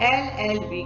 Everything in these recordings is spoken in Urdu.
LLB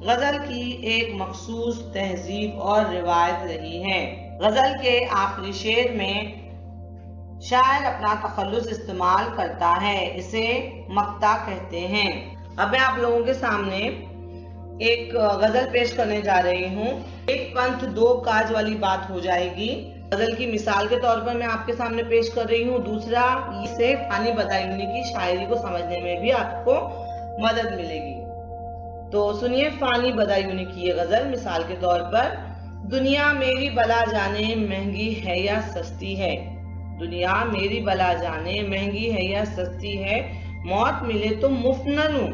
غزل کی ایک مخصوص تہذیب اور روایت رہی ہے۔ غزل کے آخری شعر میں شاعر اپنا تخلص استعمال کرتا ہے، اسے مقطع کہتے ہیں۔ اب میں آپ لوگوں کے سامنے ایک غزل پیش کرنے جا رہی ہوں۔ ایک پنتھ دو کاج والی بات ہو جائے گی۔ غزل کی مثال کے طور پر میں آپ کے سامنے پیش کر رہی ہوں۔ دوسرا، اسے فانی بدایونی کی شاعری کو سمجھنے میں بھی آپ کو مدد ملے گی۔ تو سنیے فانی بدایونی کی یہ غزل مثال کے طور پر۔ دنیا میری بلا جانے مہنگی ہے یا سستی ہے، دنیا میری بلا جانے مہنگی ہے یا سستی ہے، موت ملے تو مفت نہ لوں،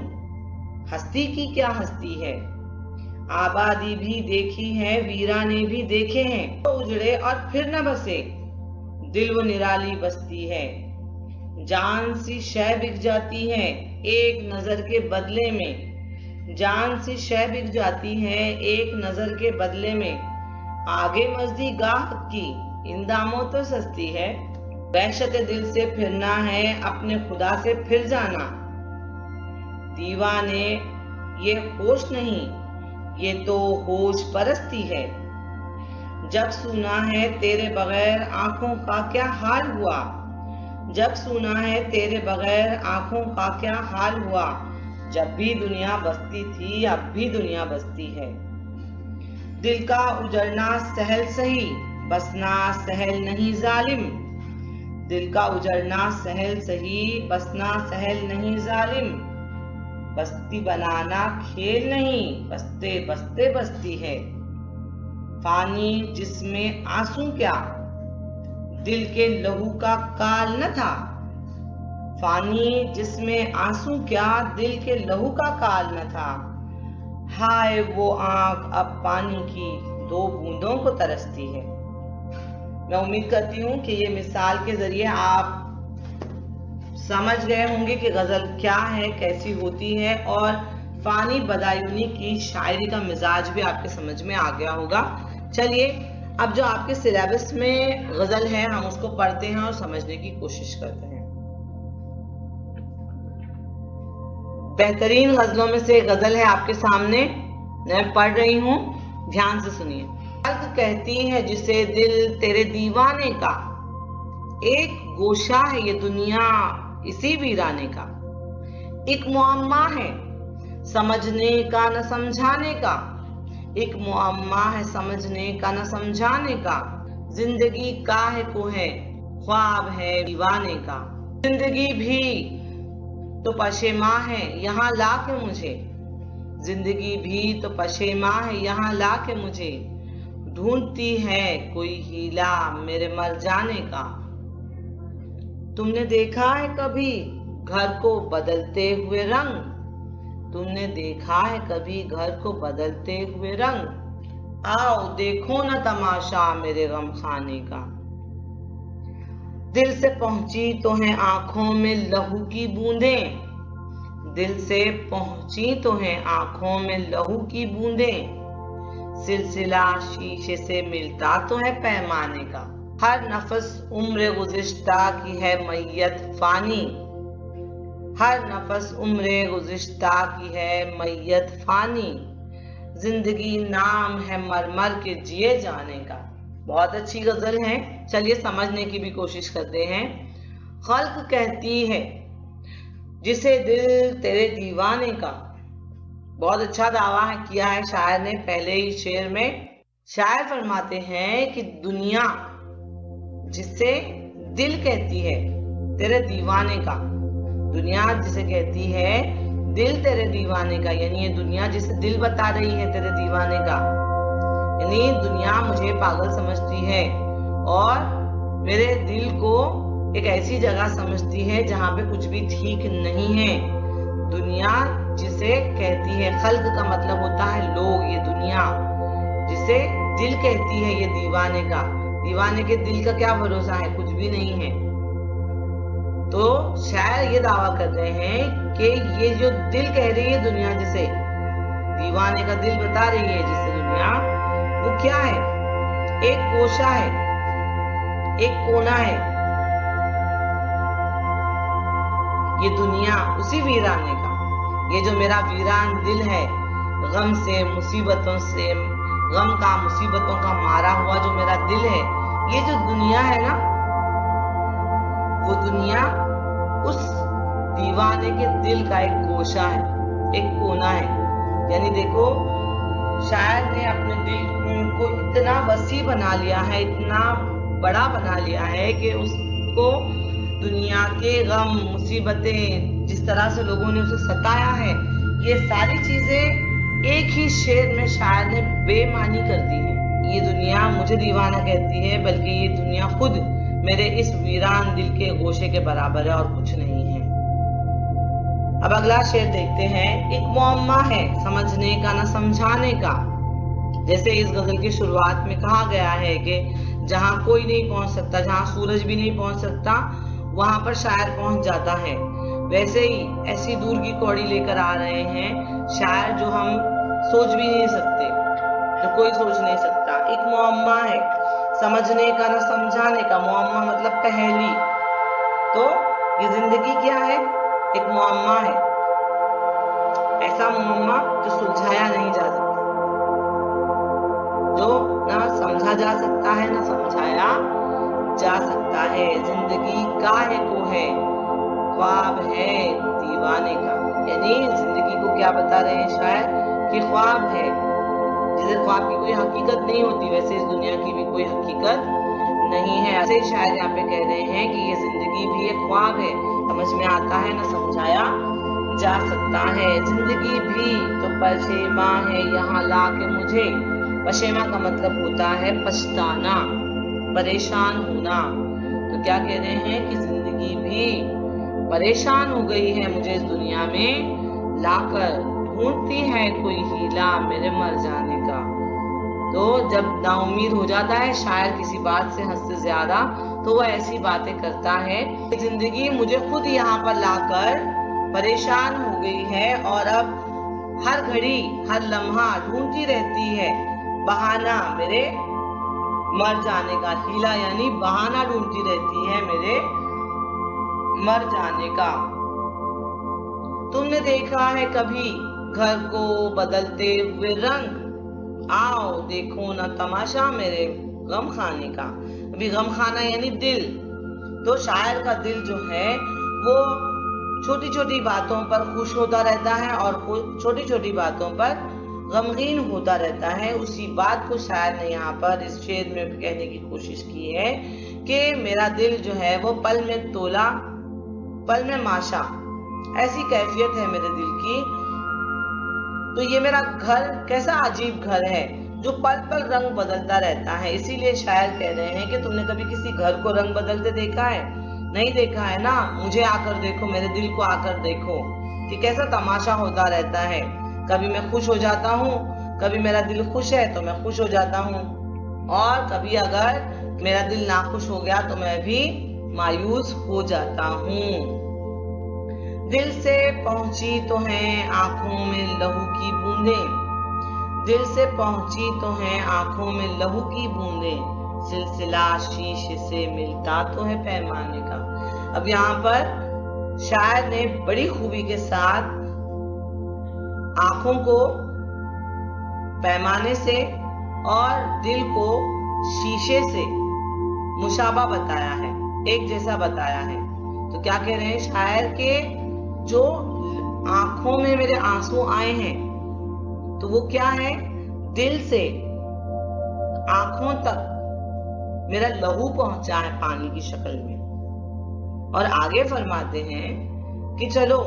ہستی کی کیا ہستی ہے، آبادی بھی دیکھی ہے ویرانے بھی دیکھے ہیں، تو اجڑے اور پھر نہ بسے، دل و نرالی بستی ہے، جان سی شے بک جاتی ہے ایک نظر کے بدلے میں، جان سی شے بک جاتی ہے ایک نظر کے بدلے میں، آگے مزدی گاہک کی ان داموں تو سستی ہے، وحشت دل سے پھرنا ہے اپنے خدا سے پھر جانا، دیوانے یہ ہوش نہیں یہ تو ہوش پرستی ہے، جب سنا ہے تیرے بغیر آنکھوں کا کیا حال ہوا، جب سنا ہے تیرے بغیر آنکھوں کا کیا حال ہوا، جب بھی دنیا بستی تھی اب بھی دنیا بستی ہے، دل کا اجڑنا سہل سہی بسنا سہل نہیں ظالم، دل کا اجڑنا سہل سہی بسنا سہل نہیں ظالم، بستی بنانا کھیل نہیں بستے بستے بستی ہے، فانی جس میں آنسو کیا دل کے لہو کا کال نہ تھا، فانی جس میں آنسو کیا دل کے لہو کا کال نہ تھا، ہائے وہ آنکھ اب پانی کی دو بوندوں کو ترستی ہے۔ میں امید کرتی ہوں کہ یہ مثال کے ذریعے آپ سمجھ گئے ہوں گے کہ غزل کیا ہے، کیسی ہوتی ہے، اور فانی بدایونی کی شاعری کا مزاج بھی آپ کے سمجھ میں آ گیا ہوگا۔ چلیے اب جو آپ کے سلیبس میں غزل ہے ہم اس کو پڑھتے ہیں اور سمجھنے کی کوشش کرتے ہیں۔ بہترین غزلوں میں سے غزل ہے آپ کے سامنے، میں پڑھ رہی ہوں، دھیان سے سنیے۔ خلق کہتی ہے جسے دل تیرے دیوانے کا، ایک گوشہ ہے یہ دنیا اسی ویرانے کا، ایک معمہ ہے سمجھنے کا نہ سمجھانے کا، ایک معمہ ہے سمجھنے کا نہ سمجھانے کا، زندگی کاہے کو ہے خواب ہے دیوانے کا، زندگی بھی تو پشیماں ہے یہاں لا کے مجھے، زندگی بھی تو پشیماں ہے یہاں لا کے مجھے، ڈھونڈتی ہے کوئی ہیلا میرے مر جانے کا، تم نے دیکھا ہے کبھی گھر کو بدلتے ہوئے رنگ، تم نے دیکھا ہے کبھی گھر کو بدلتے ہوئے رنگ، آؤ دیکھو نہ تماشا میرے غم خانے کا، دل سے پہنچی تو ہیں آنکھوں میں لہو کی بوندیں، دل سے پہنچی تو ہیں آنکھوں میں لہو کی بوندیں، سلسلہ شیشے سے ملتا تو ہے پیمانے کا، ہر نفس عمر گزشتہ کی ہے میت فانی، ہر نفس عمر گزشتہ کی ہے میت فانی، زندگی نام ہے مر مر کے جیے جانے کا۔ بہت اچھی غزل ہے، چلیے سمجھنے کی بھی کوشش کرتے ہیں۔ خلق کہتی ہے جسے دل تیرے دیوانے کا، بہت اچھا دعویٰ کیا ہے شاعر نے پہلے ہی شعر میں۔ شاعر فرماتے ہیں کہ دنیا جسے دل کہتی ہے تیرے دیوانے کا، دنیا جسے کہتی ہے دل تیرے دیوانے کا، یعنی یہ دنیا جسے دل بتا رہی ہے تیرے دیوانے کا، یعنی دنیا مجھے پاگل سمجھتی ہے اور میرے دل کو ایک ایسی جگہ سمجھتی ہے جہاں پہ کچھ بھی ٹھیک نہیں ہے، دنیا جسے کہتی ہے، خلق کا مطلب ہوتا ہے لوگ، یہ دنیا جسے دل کہتی ہے یہ دیوانے کا، دیوانے کے دل کا کیا بھروسہ ہے، کچھ بھی نہیں ہے۔ تو شاعر یہ دعویٰ کر رہے ہیں کہ یہ جو دل کہہ رہی ہے دنیا جسے دیوانے کا دل بتا رہی ہے جسے دنیا، وہ کیا ہے، ایک گوشہ ہے، ایک کونا ہے، یہ دنیا اسی ویرانے کا، یہ جو میرا ویران دل ہے غم سے، مصیبتوں سے، غم کا، مصیبتوں کا مارا ہوا جو میرا دل ہے، یہ جو دنیا ہے نا، وہ دنیا اس دیوانے کے دل کا ایک گوشہ ہے، ایک کونا ہے. یعنی دیکھو، شاعر نے اپنے دل کو اتنا وسیع بنا لیا ہے، اتنا بڑا بنا لیا ہے کہ اس کو دنیا کے غم، مصیبتیں، جس طرح سے لوگوں نے اسے ستایا ہے، یہ ساری چیزیں ایک ہی شعر میں شاعر نے بے معنی کر دی ہیں. یہ دنیا مجھے دیوانہ کہتی ہے، بلکہ یہ دنیا خود میرے اس ویران دل کے گوشے کے برابر ہے اور کچھ نہیں ہے. اب اگلا شعر دیکھتے ہیں. ایک معمہ ہے سمجھنے کا نہ سمجھانے کا. جیسے اس غزل کی شروعات میں کہا گیا ہے کہ جہاں کوئی نہیں پہنچ سکتا، جہاں سورج بھی نہیں پہنچ سکتا، وہاں پر شاعر پہنچ جاتا ہے. ویسے ہی ایسی دور کی کوڑی لے کر آ رہے ہیں شاعر جو ہم سوچ بھی نہیں سکتے، جو کوئی سوچ نہیں سکتا. ایک معمہ ہے سمجھنے کا نہ سمجھانے کا. معمہ مطلب پہلی. تو یہ زندگی کیا ہے؟ ایک معمہ ہے، ایسا معمہ جو سلجھایا نہیں جا سکتا، جو نہ سمجھا جا سکتا ہے نہ سمجھایا جا سکتا ہے. زندگی کاہے کو ہے، خواب ہے دیوانے کا. یعنی زندگی کو کیا بتا رہے ہیں شاعر؟ کہ خواب ہے. جیسے خواب کی کوئی حقیقت نہیں ہوتی، ویسے اس دنیا کی بھی کوئی حقیقت نہیں ہے. ایسے ہی شاعر یہاں پہ کہہ رہے ہیں کہ یہ زندگی بھی ایک خواب ہے، سمجھ میں آتا ہے نہ سمجھایا جا سکتا ہے. زندگی بھی تو پشیماں ہے یہاں لا کے مجھے. پشیماں کا مطلب ہوتا ہے پچھتانا، پریشان ہونا. تو کیا کہہ رہے ہیں کہ زندگی بھی پریشان ہو گئی ہے مجھے اس دنیا میں لا کر، ڈھونڈتی ہے کوئی ہیلا میرے مر جانے کا. تو جب نا امید ہو جاتا ہے شاعر کسی بات سے حد سے زیادہ، تو وہ ایسی باتیں کرتا ہے کہ زندگی مجھے خود یہاں پر لا کر پریشان ہو گئی ہے، اور اب ہر گھڑی ہر لمحہ ڈھونڈتی رہتی ہے بہانہ میرے مر جانے کا. ہیلا یعنی بہانہ ڈھونڈتی رہتی ہے میرے مر جانے کا. تم نے دیکھا ہے کبھی گھر کو بدلتے ہوئے رنگ؟ آؤ دیکھو نہ تماشا میرے غم خانے کا. ابھی غم خانہ یعنی دل. تو شاعر کا دل جو ہے وہ چھوٹی چھوٹی باتوں پر خوش ہوتا رہتا ہے اور چھوٹی چھوٹی باتوں پر غمگین ہوتا رہتا ہے. اسی بات کو شاعر نے یہاں پر اس شعر میں کہنے کی کوشش کی ہے کہ میرا دل جو ہے وہ پل میں تولا پل میں ماشا، ایسی کیفیت ہے میرے دل کی. تو یہ میرا گھر کیسا عجیب گھر ہے جو پل پل رنگ بدلتا رہتا ہے. اسی لیے شاعر کہہ رہے ہیں کہ تم نے کبھی کسی گھر کو رنگ بدلتے دیکھا ہے؟ نہیں دیکھا ہے نا. مجھے آ کر دیکھو، میرے دل کو آ کر دیکھو کہ کیسا تماشا ہوتا رہتا ہے. کبھی میں خوش ہو جاتا ہوں، کبھی میرا دل خوش ہے تو میں خوش ہو جاتا ہوں، اور کبھی اگر میرا دل ناخوش ہو گیا تو میں بھی مایوس ہو جاتا ہوں. دل سے پہنچی تو ہیں آنکھوں میں لہو کی بوندیں، دل سے پہنچی تو ہیں آنکھوں میں لہو کی بوندیں، سلسلہ شیشے سے ملتا تو ہے پیمانے کا. اب یہاں پر شاعر نے بڑی خوبی کے ساتھ آنکھوں کو پیمانے سے اور دل کو شیشے سے مشابہ بتایا ہے، ایک جیسا بتایا ہے. تو کیا کہہ رہے ہیں شاعر کہ جو آنکھوں میں میرے آنسو آئے ہیں تو وہ کیا ہے؟ دل سے آنکھوں تک میرا لہو پہنچا ہے پانی کی شکل میں. اور آگے فرماتے ہیں کہ چلو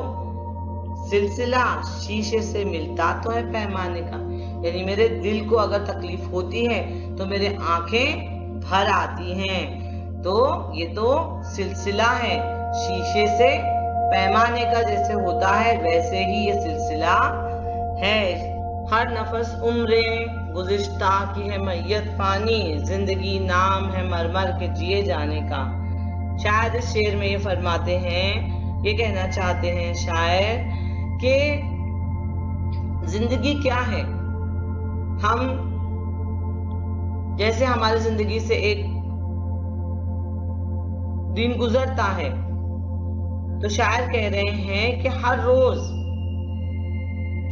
سلسلہ شیشے سے ملتا تو ہے پیمانے کا. یعنی میرے دل کو اگر تکلیف ہوتی ہے تو میرے آنکھیں بھر آتی ہیں. تو یہ تو سلسلہ ہے، شیشے سے پیمانے کا جیسے ہوتا ہے ویسے ہی یہ سلسلہ ہے. ہر نفس عمریں گزشتہ کی ہے میت فانی، زندگی نام ہے مر مر کے جیے جانے کا. شاید اس شعر میں یہ فرماتے ہیں، یہ کہنا چاہتے ہیں شاعر کہ زندگی کیا ہے. ہم جیسے ہماری زندگی سے ایک دن گزرتا ہے تو شاعر کہہ رہے ہیں کہ ہر روز